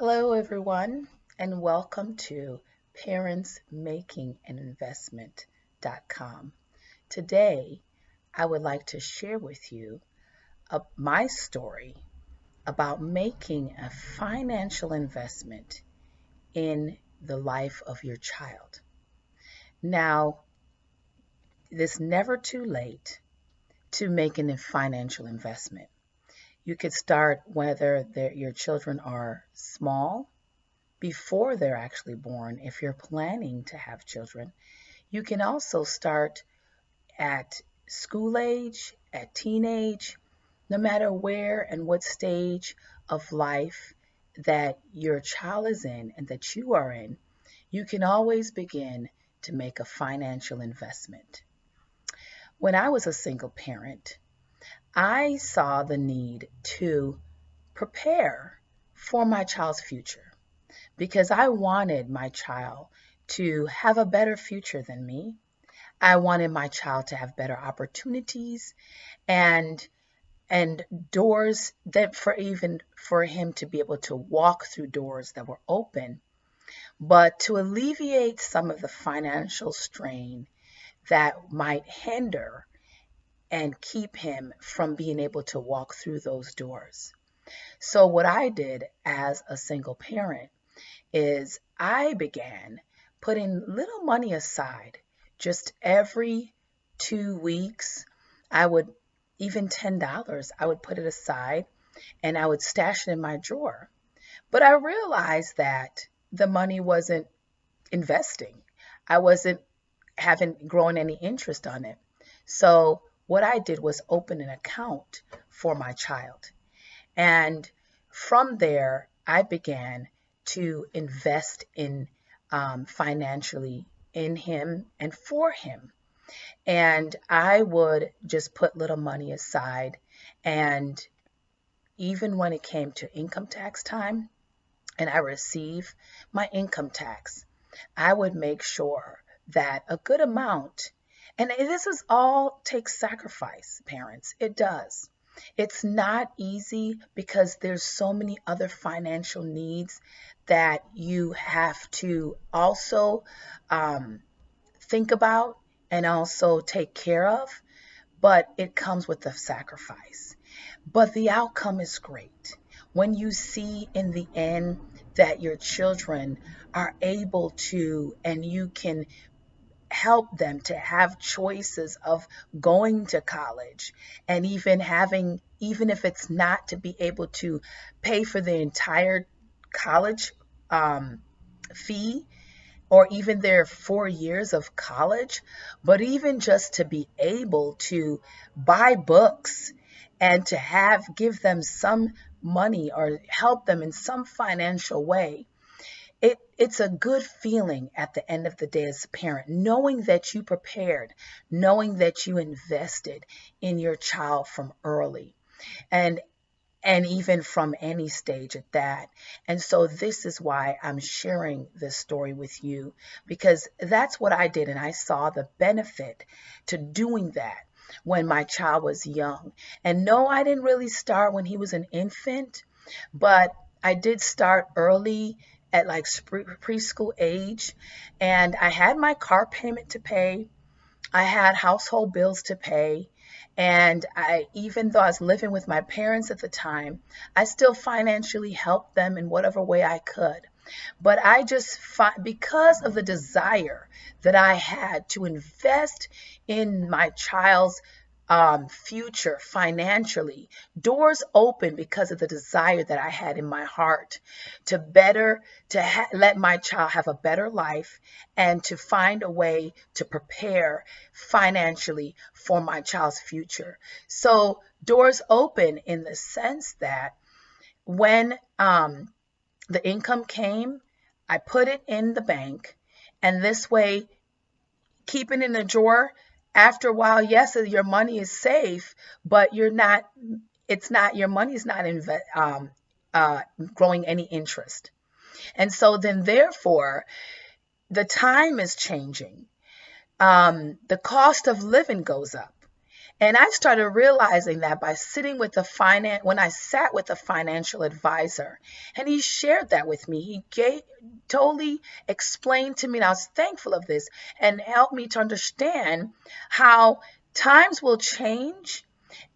Hello, everyone, and welcome to ParentsMakingAnInvestment.com. Today, I would like to share with you my story about making a financial investment in the life of your child. Now, it's never too late to make a financial investment. You could start whether your children are small, before they're actually born, if you're planning to have children. You can also start at school age, at teenage, no matter where and what stage of life that your child is in and that you are in, you can always begin to make a financial investment. When I was a single parent, I saw the need to prepare for my child's future because I wanted my child to have a better future than me. I wanted my child to have better opportunities and and doors that for him to be able to walk through doors that were open, but to alleviate some of the financial strain that might hinder and keep him from being able to walk through those doors. So what I did as a single parent is I began putting little money aside just every 2 weeks. I would, even $10, I would put it aside and I would stash it in my drawer. But I realized that the money wasn't investing. I wasn't having grown any interest on it. So what I did was open an account for my child. And from there, I began to invest in financially in him and for him. And I would just put little money aside. And even when it came to income tax time and I receive my income tax, I would make sure that a good amount, and this is all takes sacrifice, parents. It does. It's not easy because there's so many other financial needs that you have to also think about and also take care of, but it comes with a sacrifice. But the outcome is great. When you see in the end that your children are able to, and you can help them to have choices of going to college and even having, even if it's not to be able to pay for the entire college fee or even their 4 years of college, but even just to be able to buy books and to have give them some money or help them in some financial way. It's a good feeling at the end of the day as a parent, knowing that you prepared, knowing that you invested in your child from early. And and even from any stage at that. And so this is why I'm sharing this story with you, because that's what I did. And I saw the benefit to doing that when my child was young. And no, I didn't really start when he was an infant, but I did start early at like preschool age. And I had my car payment to pay. I had household bills to pay. And even though I was living with my parents at the time, I still financially helped them in whatever way I could. But I just, because of the desire that I had to invest in my child's future financially, doors open because of the desire that I had in my heart to better, let my child have a better life and to find a way to prepare financially for my child's future. So doors open in the sense that when the income came, I put it in the bank, and this way, keeping it in the drawer, after a while, yes, your money is safe, but it's not, your money is not growing any interest. And so then therefore, the time is changing. The cost of living goes up. And I started realizing that by sitting with when I sat with a financial advisor, and he shared that with me. Totally explained to me, and I was thankful of this, and helped me to understand how times will change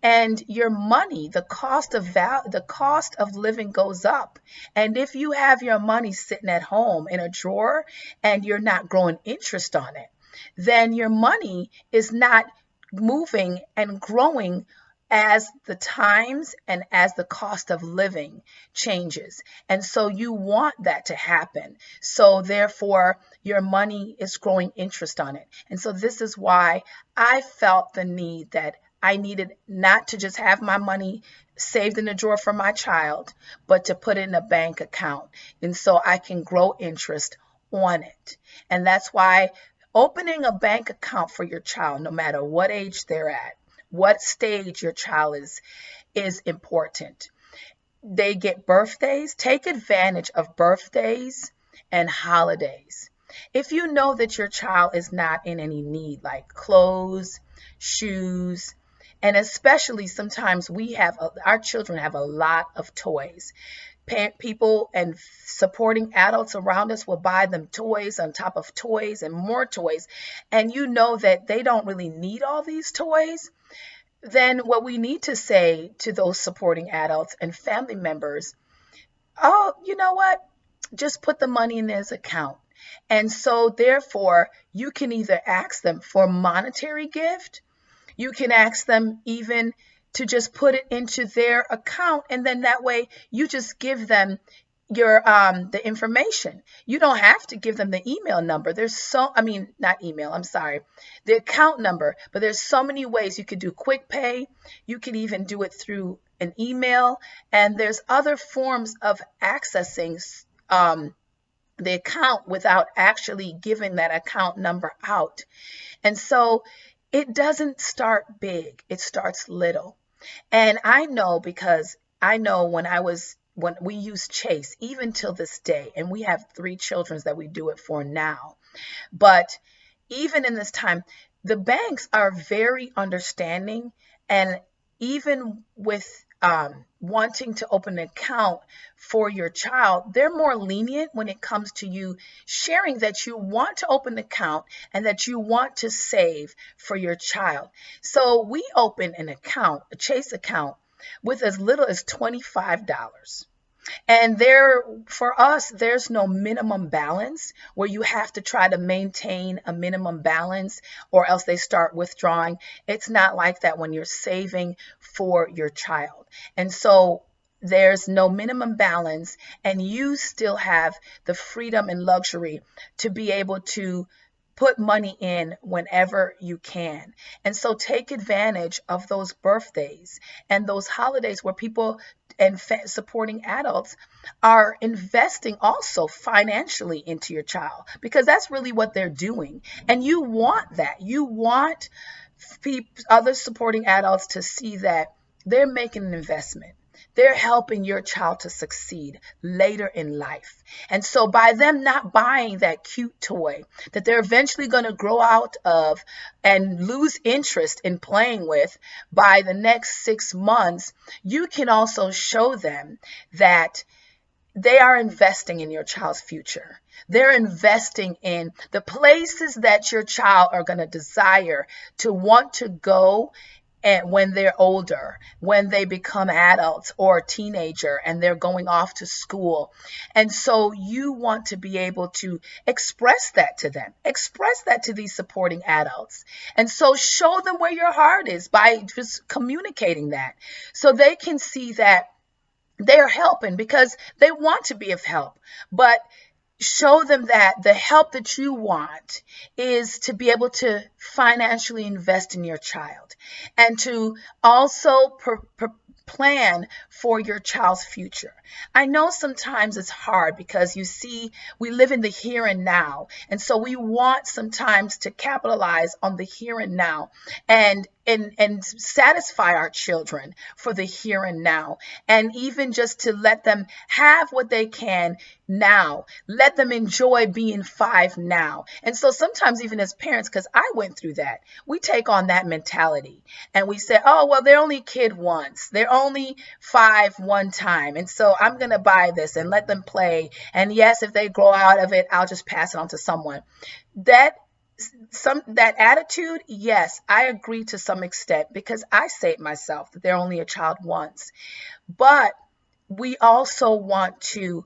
and your money, the cost of living goes up. And if you have your money sitting at home in a drawer and you're not growing interest on it, then your money is not moving and growing as the times and as the cost of living changes. And so you want that to happen. So therefore, your money is growing interest on it. And so this is why I felt the need that I needed not to just have my money saved in a drawer for my child, but to put it in a bank account. And so I can grow interest on it. And that's why opening a bank account for your child, no matter what age they're at, what stage your child is important. They get birthdays. Take advantage of birthdays and holidays. If you know that your child is not in any need, like clothes, shoes, and especially sometimes our children have a lot of toys. People and supporting adults around us will buy them toys on top of toys and more toys, and you know that they don't really need all these toys, then what we need to say to those supporting adults and family members, oh, you know what? Just put the money in this account. And so therefore, you can either ask them for a monetary gift, you can ask them even to just put it into their account, and then that way you just give them the information. You don't have to give them the email number. Not email, I'm sorry, the account number, but there's so many ways. You could do quick pay. You could even do it through an email, and there's other forms of accessing the account without actually giving that account number out. And so it doesn't start big, it starts little. And I know because I know when we used Chase, even till this day, and we have 3 children that we do it for now. But even in this time, the banks are very understanding, and even with wanting to open an account for your child, they're more lenient when it comes to you sharing that you want to open an account and that you want to save for your child. So we open an account, a Chase account, with as little as $25. And for us, there's no minimum balance where you have to try to maintain a minimum balance or else they start withdrawing. It's not like that when you're saving for your child. And so there's no minimum balance, and you still have the freedom and luxury to be able to put money in whenever you can. And so take advantage of those birthdays and those holidays where people and supporting adults are investing also financially into your child, because that's really what they're doing. And you want that. You want other supporting adults to see that they're making an investment. They're helping your child to succeed later in life. And so by them not buying that cute toy that they're eventually going to grow out of and lose interest in playing with by the next 6 months, you can also show them that they are investing in your child's future. They're investing in the places that your child are going to desire to want to go. And when they're older, when they become adults or a teenager and they're going off to school. And so you want to be able to express that to them, express that to these supporting adults. And so show them where your heart is by just communicating that so they can see that they're helping because they want to be of help. But show them that the help that you want is to be able to financially invest in your child and to also plan for your child's future. I know sometimes it's hard because you see, we live in the here and now. And so we want sometimes to capitalize on the here and now. And and satisfy our children for the here and now, and even just to let them have what they can now, let them enjoy being 5 now. And so sometimes even as parents, because I went through that, we take on that mentality and we say, oh well, they're only a kid once, they're only 5 one time, and so I'm going to buy this and let them play, and yes, if they grow out of it, I'll just pass it on to someone. That attitude, yes, I agree to some extent, because I say it myself that they're only a child once. But we also want to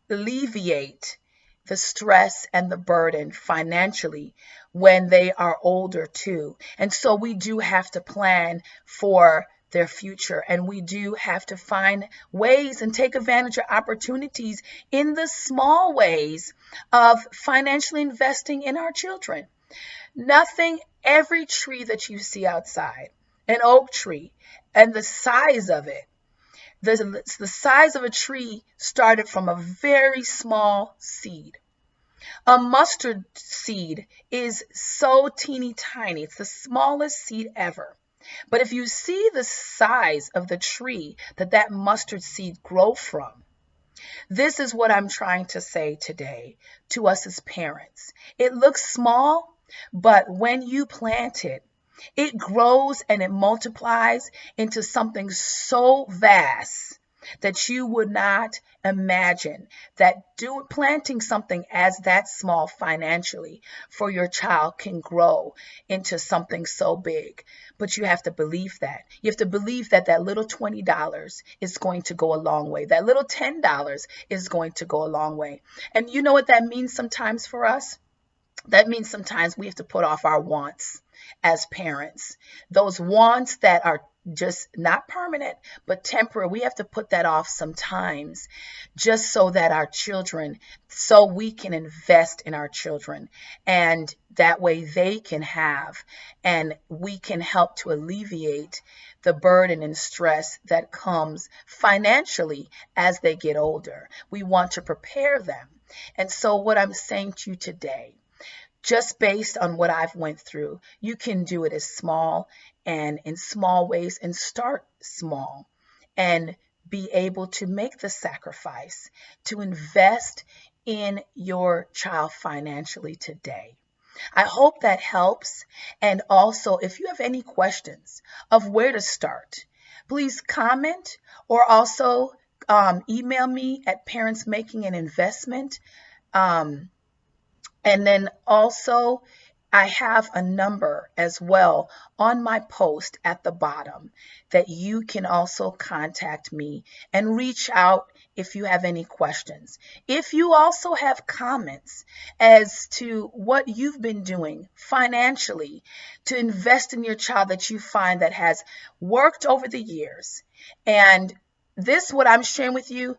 alleviate the stress and the burden financially when they are older too. And so we do have to plan for their future, and we do have to find ways and take advantage of opportunities in the small ways of financially investing in our children. Every tree that you see outside, an oak tree, and the size of it, the size of a tree started from a very small seed. A mustard seed is so teeny tiny. It's the smallest seed ever. But if you see the size of the tree that mustard seed grow from, this is what I'm trying to say today to us as parents. It looks small, but when you plant it, it grows and it multiplies into something so vast that you would not imagine that planting something as that small financially for your child can grow into something so big. But you have to believe that. You have to believe that that little $20 is going to go a long way. That little $10 is going to go a long way. And you know what that means sometimes for us? That means sometimes we have to put off our wants as parents. Those wants that are just not permanent, but temporary. We have to put that off sometimes just so that our children, so we can invest in our children, and that way they can have, and we can help to alleviate the burden and stress that comes financially as they get older. We want to prepare them. And so what I'm saying to you today, just based on what I've went through, you can do it as small and in small ways, and start small and be able to make the sacrifice to invest in your child financially today. I hope that helps. And also, if you have any questions of where to start, please comment, or also email me at Parents Making an Investment. And then also, I have a number as well on my post at the bottom that you can also contact me and reach out if you have any questions. If you also have comments as to what you've been doing financially to invest in your child that you find that has worked over the years, and this, what I'm sharing with you,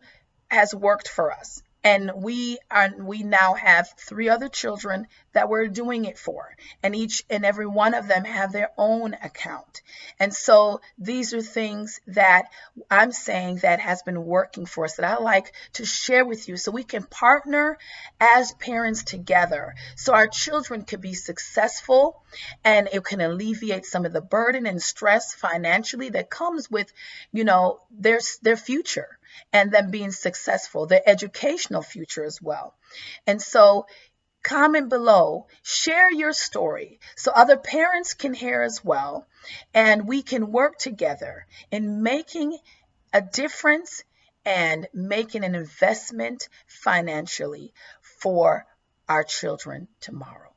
has worked for us. And we now have 3 other children that we're doing it for, and each and every one of them have their own account. And so these are things that I'm saying that has been working for us, that I like to share with you, so we can partner as parents together, so our children can be successful, and it can alleviate some of the burden and stress financially that comes with, their future, and them being successful, their educational future as well. And so comment below, share your story so other parents can hear as well, and we can work together in making a difference and making an investment financially for our children tomorrow.